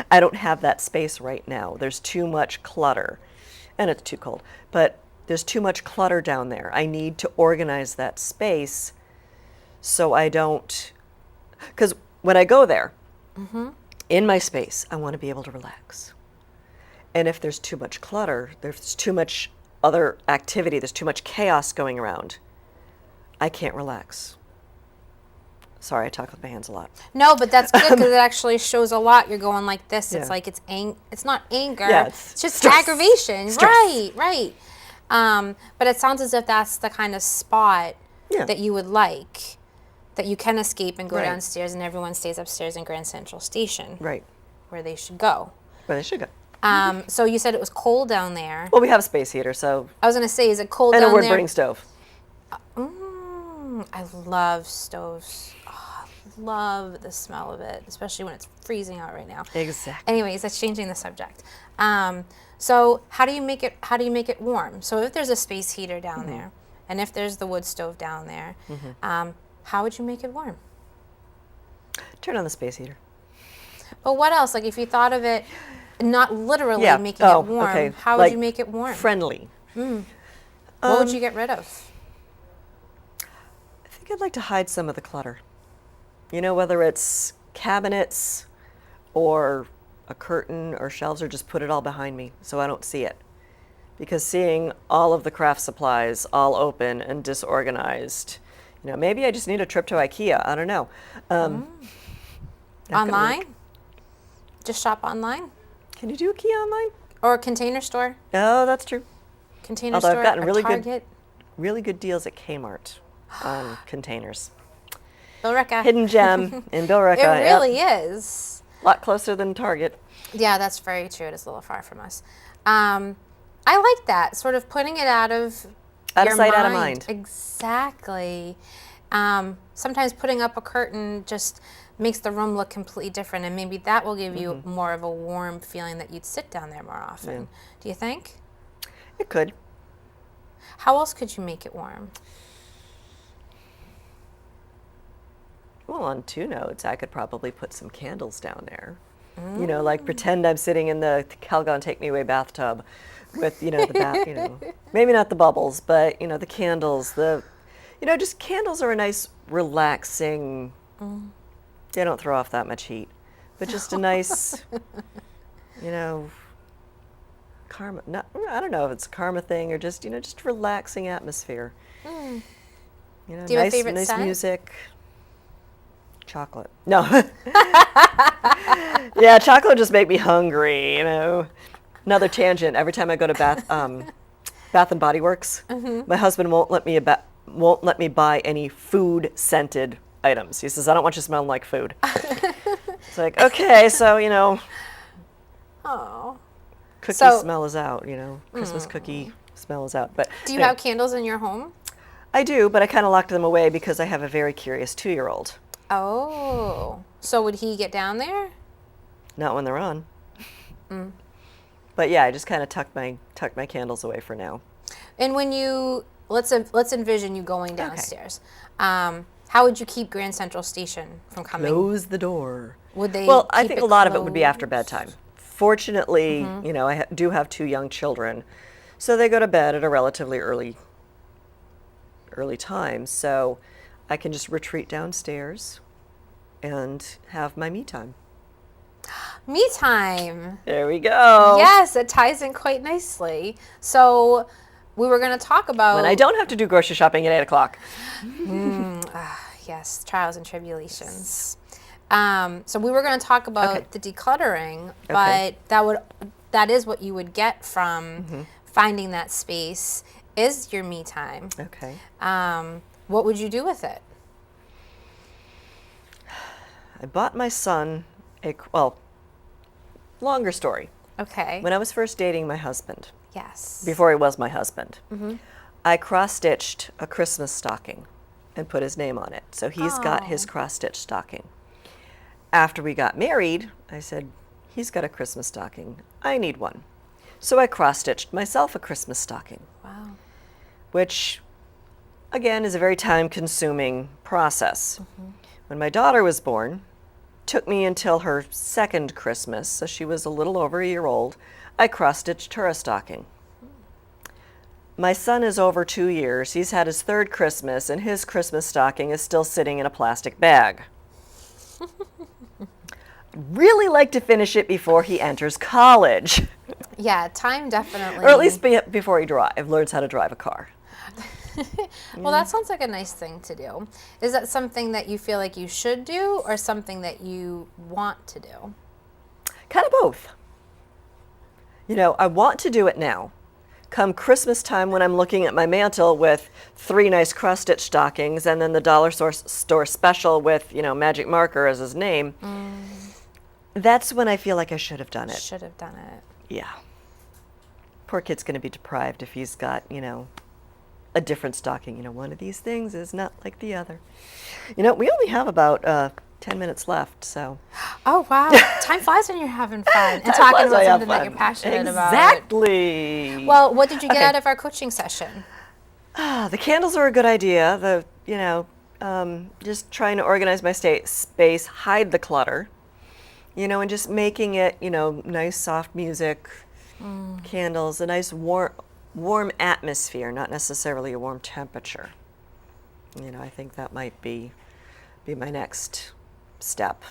S3: I don't have that space right now. There's too much clutter. And it's too cold. But there's too much clutter down there. I need to organize that space so I don't... Because when I go there, in my space, I want to be able to relax. And if there's too much clutter, there's too much other activity, there's too much chaos going around, I can't relax. Sorry, I talk with my hands a lot.
S4: No, but that's good because it actually shows a lot. You're going like this. It's
S3: Yeah.
S4: like it's not anger.
S3: Yeah,
S4: it's just
S3: stress.
S4: aggravation.
S3: Stress.
S4: Right. But it sounds as if that's the kind of spot
S3: Yeah.
S4: that you would like, that you can escape and go
S3: Right.
S4: downstairs, and everyone stays upstairs in Grand Central Station,
S3: Right.
S4: where they should go.
S3: Where they should go.
S4: So you said it was cold down there.
S3: Well, we have a space heater, so...
S4: I was gonna say, is it cold
S3: And a
S4: down there?
S3: wood-burning stove.
S4: I love stoves. Oh, I love the smell of it, especially when it's freezing out right now.
S3: Exactly.
S4: Anyways, that's changing the subject. So how do you make it warm? So if there's a space heater down there, and if there's the wood stove down there, how would you make it warm?
S3: Turn on the space heater.
S4: But what else? Like if you thought of it, not literally
S3: Yeah.
S4: making
S3: Oh,
S4: it warm,
S3: okay.
S4: how would
S3: Like
S4: you make it warm?
S3: Friendly.
S4: What would you get rid of?
S3: I think I'd like to hide some of the clutter. whether it's cabinets or a curtain or shelves, or just put it all behind me so I don't see it. Because seeing all of the craft supplies all open and disorganized, maybe I just need a trip to IKEA. I don't know. Not gonna
S4: Online?
S3: work.
S4: Just shop online?
S3: Can you do IKEA online?
S4: Or a Container Store?
S3: Oh, that's true.
S4: Container
S3: Although
S4: Store,
S3: I've gotten
S4: or
S3: really
S4: Target?
S3: really good deals at Kmart on containers.
S4: Billerica.
S3: Hidden gem in Billerica.
S4: It really is.
S3: A lot closer than Target.
S4: Yeah, that's very true. It is a little far from us. I like that, sort of putting it out of your
S3: sight, out of mind.
S4: Exactly. Sometimes putting up a curtain just makes the room look completely different, and maybe that will give you more of a warm feeling that you'd sit down there more often.
S3: Yeah.
S4: Do you think?
S3: It could.
S4: How else could you make it warm?
S3: Well, on 2 notes, I could probably put some candles down there. Like pretend I'm sitting in the Calgon Take Me Away bathtub with, the bath, maybe not the bubbles, but, the candles, just candles are a nice relaxing, they don't throw off that much heat, but just a nice, karma, I don't know if it's a karma thing or just, just relaxing atmosphere.
S4: Do you have a favorite
S3: nice
S4: scent?
S3: music. Chocolate. No. Yeah, chocolate just make me hungry, Another tangent. Every time I go to Bath and Body Works, my husband won't let me buy any food scented items. He says, "I don't want you smelling like food." It's like, okay, so
S4: Oh.
S3: cookie
S4: So-
S3: smell is out, Christmas cookie smell is out. But
S4: Do you
S3: anyway,
S4: have candles in your home?
S3: I do, but I kind of locked them away because I have a very curious 2-year-old.
S4: Oh. So would he get down there?
S3: Not when they're on. But yeah, I just kind of tucked my candles away for now.
S4: And when you let's envision you going downstairs. How would you keep Grand Central Station from coming?
S3: Close the door.
S4: Would they?
S3: Well, I
S4: keep
S3: think
S4: it
S3: a lot of it would be after
S4: closed?
S3: bedtime. Fortunately, I do have 2 young children, so they go to bed at a relatively early time. So I can just retreat downstairs and have my me time.
S4: Me time.
S3: There we go.
S4: Yes, it ties in quite nicely. So we were going to talk about
S3: When I don't have to do grocery shopping at 8 o'clock.
S4: yes, trials and tribulations. So we were going to talk about
S3: Okay.
S4: the decluttering,
S3: Okay.
S4: but that is what you would get from finding that space is your me time.
S3: Okay.
S4: What would you do with it?
S3: I bought my son longer story.
S4: Okay.
S3: When I was first dating my husband,
S4: Yes.
S3: before he was my husband, I cross-stitched a Christmas stocking and put his name on it. So he's got his cross-stitched stocking. After we got married, I said, he's got a Christmas stocking. I need one. So I cross-stitched myself a Christmas stocking,
S4: Wow.
S3: which, again, is a very time-consuming process. When my daughter was born, took me until her second Christmas, so she was a little over a year old, I cross-stitched her a stocking. My son is over 2 years. He's had his 3rd Christmas, and his Christmas stocking is still sitting in a plastic bag. Really like to finish it before he enters college,
S4: Yeah, time definitely.
S3: or at least before he learns how to drive a car.
S4: Well, that sounds like a nice thing to do. Is that something that you feel like you should do or something that you want to do?
S3: Kind of both. I want to do it now. Come Christmas time when I'm looking at my mantle with 3 nice cross-stitch stockings and then the dollar store special with, magic marker as his name. That's when I feel like I should have done it.
S4: Should have done it.
S3: Yeah. Poor kid's going to be deprived if he's got, a different stocking. One of these things is not like the other. We only have about 10 minutes left, so.
S4: Oh, wow. Time flies when you're having fun and
S3: Time
S4: talking
S3: flies when
S4: about
S3: I have
S4: something that
S3: fun.
S4: you're passionate about.
S3: Exactly.
S4: Well, what did you get
S3: Okay.
S4: out of our coaching session?
S3: The candles are a good idea. Just trying to organize my space, hide the clutter, and just making it, nice soft music, candles, a nice warm atmosphere, not necessarily a warm temperature. I think that might be my next step.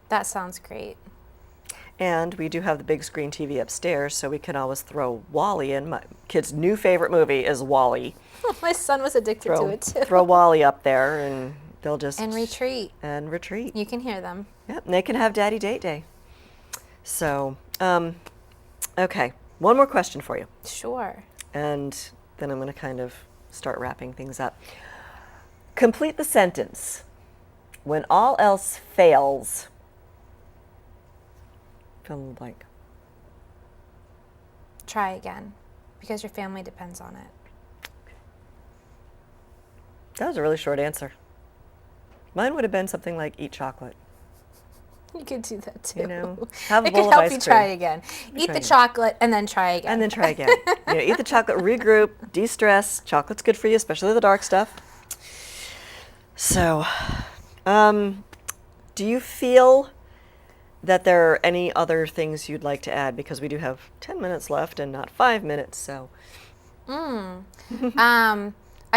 S4: That sounds great.
S3: And we do have the big screen TV upstairs, so we can always throw Wall-E in. My kid's new favorite movie is Wall-E.
S4: My son was addicted to it too.
S3: Throw Wall-E up there, and they'll just...
S4: And retreat.
S3: And retreat.
S4: You can hear them.
S3: Yep, and they can have Daddy Date Day. So, okay, one more question for you.
S4: Sure.
S3: And then I'm going to kind of start wrapping things up. Complete the sentence. When all else fails... Fill in the blank.
S4: Try again, because your family depends on it.
S3: That was a really short answer. Mine would have been something like eat chocolate.
S4: You could do that too.
S3: You know, have a
S4: it
S3: bowl
S4: could
S3: of
S4: help
S3: ice
S4: you
S3: cream.
S4: try again. Eat the
S3: again.
S4: chocolate and then try again.
S3: And then try again. Eat the chocolate, regroup, de-stress. Chocolate's good for you, especially the dark stuff. So, do you feel that there are any other things you'd like to add? Because we do have 10 minutes left and not 5 minutes, so.
S4: I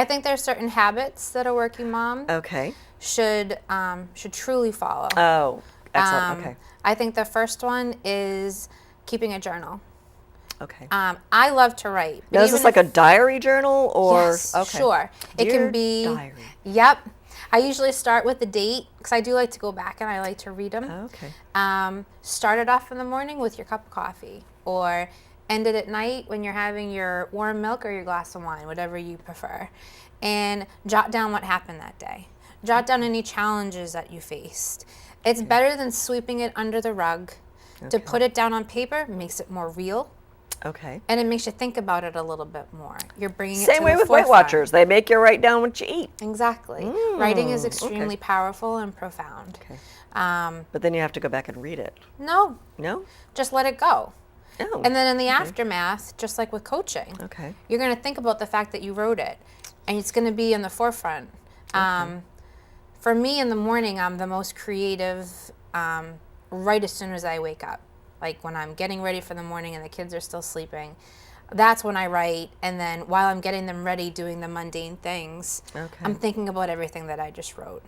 S4: think there's certain habits that a working mom
S3: Okay.
S4: should truly follow.
S3: Oh, excellent. Okay.
S4: I think the first one is keeping a journal.
S3: Okay.
S4: I love to write. but
S3: Now, is
S4: even
S3: this like a diary journal or?
S4: Yes,
S3: Okay.
S4: sure. It
S3: Dear
S4: can be.
S3: diary.
S4: Yep. I usually start with the date because I do like to go back and I like to read them.
S3: Okay.
S4: Start it off in the morning with your cup of coffee, or end it at night when you're having your warm milk or your glass of wine, whatever you prefer. And jot down what happened that day. Jot down any challenges that you faced. It's better than sweeping it under the rug. To put it down on paper makes it more real.
S3: Okay.
S4: And it makes you think about it a little bit more. You're bringing it
S3: Same
S4: to
S3: way
S4: the
S3: with Weight
S4: forefront.
S3: Watchers. They make you write down what you eat.
S4: Exactly. Writing is extremely
S3: okay.
S4: powerful and profound.
S3: Okay.
S4: Um,
S3: But then you have to go back and read it.
S4: no,
S3: No?
S4: just let it go.
S3: Oh.
S4: And then in the aftermath, just like with coaching,
S3: Okay.
S4: you're going to think about the fact that you wrote it, and it's going to be in the forefront. For me, in the morning, I'm the most creative right as soon as I wake up. Like when I'm getting ready for the morning and the kids are still sleeping, that's when I write. And then while I'm getting them ready, doing the mundane things, I'm thinking about everything that I just wrote.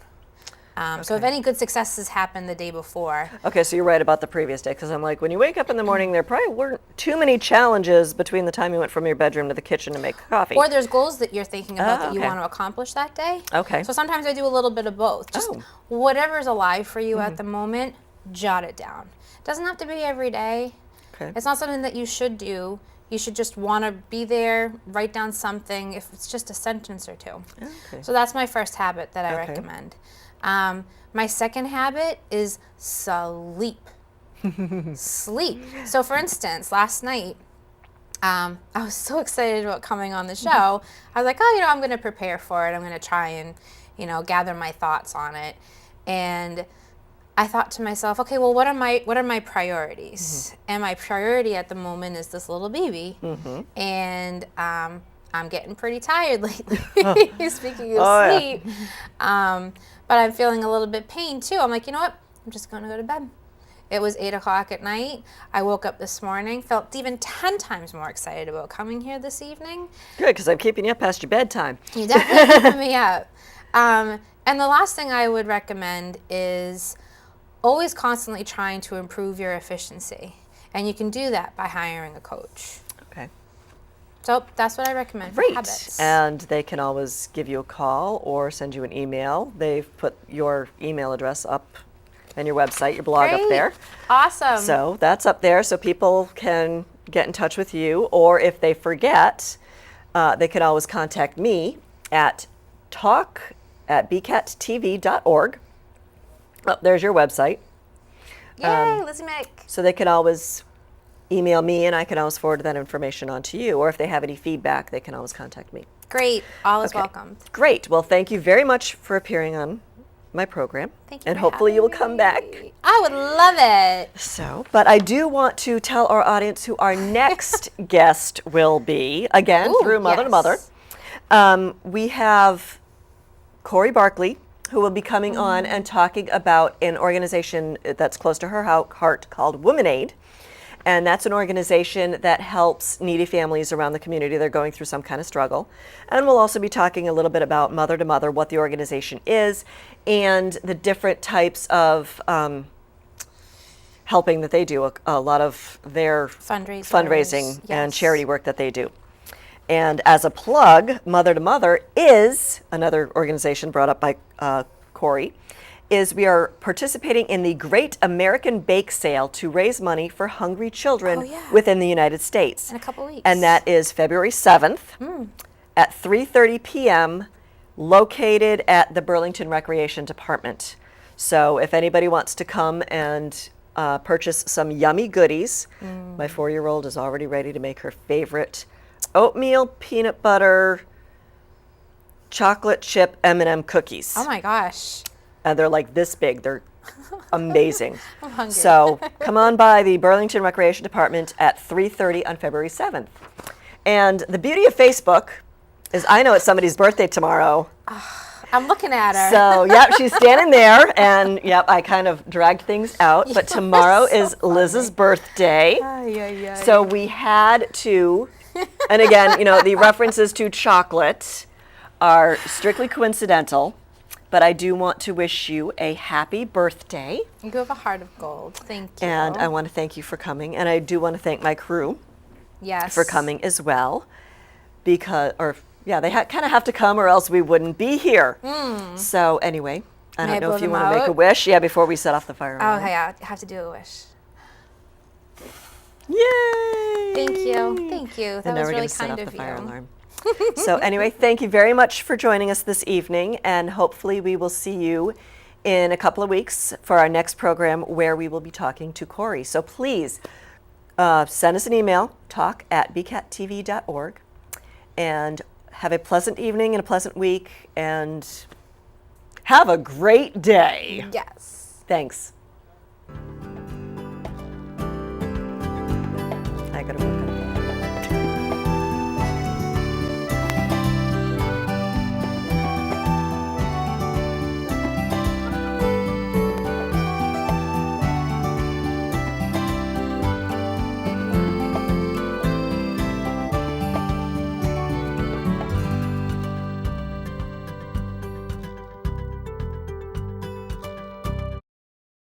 S4: So if any good successes happened the day before,
S3: Okay, so you're right about the previous day, because I'm like, when you wake up in the morning, there probably weren't too many challenges between the time you went from your bedroom to the kitchen to make coffee.
S4: or there's goals that you're thinking about that you
S3: okay.
S4: want to accomplish that day.
S3: Okay.
S4: So sometimes I do a little bit of both. Just whatever's alive for you at the moment, jot it down. Doesn't have to be every day.
S3: Okay.
S4: It's not something that you should do. You should just want to be there, write down something, if it's just a sentence or two.
S3: Okay.
S4: So that's my first habit that I
S3: Okay.
S4: recommend. My second habit is sleep. Sleep. So for instance, last night, I was so excited about coming on the show. I was like, oh, I'm going to prepare for it. I'm going to try and, gather my thoughts on it. And I thought to myself, okay, well, what are my priorities? And my priority at the moment is this little baby. And I'm getting pretty tired lately. Speaking of sleep. But I'm feeling a little bit pain too. I'm like, you know what? I'm just going to go to bed. It was 8 o'clock at night. I woke up this morning, felt even 10 times more excited about coming here this evening.
S3: Good, because I'm keeping you up past your bedtime.
S4: You definitely keep me up. And the last thing I would recommend is always constantly trying to improve your efficiency. And you can do that by hiring a coach.
S3: Okay.
S4: So that's what I recommend for
S3: Great.
S4: habits.
S3: And they can always give you a call or send you an email. They've put your email address up and your website, your blog up
S4: Great.
S3: there.
S4: Awesome.
S3: So that's up there so people can get in touch with you. Or if they forget, they can always contact me at talk@bcattv.org. Oh, there's your website.
S4: Yay, Lizzie Mick.
S3: So they can always email me and I can always forward that information on to you. Or if they have any feedback, they can always contact me.
S4: Great. All is
S3: Okay.
S4: welcome.
S3: Great. Well, thank you very much for appearing on my program.
S4: Thank you.
S3: And
S4: for
S3: hopefully you will
S4: having
S3: come back.
S4: me. I would love it.
S3: So, but I do want to tell our audience who our next guest will be, again,
S4: Ooh,
S3: through Mother to Mother.
S4: yes.
S3: We have Corey Barkley, who will be coming on and talking about an organization that's close to her heart called WomenAid. And that's an organization that helps needy families around the community that are going through some kind of struggle. And we'll also be talking a little bit about Mother to Mother, what the organization is, and the different types of helping that they do, a lot of their fundraising and charity work that they do. And as a plug, Mother to Mother is another organization brought up by Corey, is we are participating in the Great American Bake Sale to raise money for hungry children within the United States.
S4: In a couple weeks.
S3: And that is February 7th at 3:30 p.m. located at the Burlington Recreation Department. So if anybody wants to come and purchase some yummy goodies, my 4-year-old is already ready to make her favorite oatmeal peanut butter chocolate chip M&M cookies.
S4: Oh my gosh.
S3: And they're like this big. They're amazing.
S4: I'm hungry.
S3: So come on by the Burlington Recreation Department at 3:30 on February 7th. And the beauty of Facebook is I know it's somebody's birthday tomorrow.
S4: I'm looking at her.
S3: So, yep, she's standing there. And, yep, I kind of dragged things out. But tomorrow is Liz's birthday. So we had to, and again, you know, the references to chocolate are strictly coincidental. But I do want to wish you a happy birthday.
S4: You have a heart of gold. Thank you.
S3: And I want to thank you for coming. And I do want to thank my crew for coming as well. Because, they kind of have to come or else we wouldn't be here. So anyway, I don't know if you want to make a wish. Yeah, before we set off the fire alarm.
S4: Okay, I have to do a wish.
S3: Yay!
S4: Thank you. Thank you. That was really kind of you.
S3: Alarm. So anyway, thank you very much for joining us this evening, and hopefully we will see you in a couple of weeks for our next program where we will be talking to Corey. So please send us an email, talk@bcattv.org, and have a pleasant evening and a pleasant week, and have a great day.
S4: Yes.
S3: Thanks. I gotta work on it.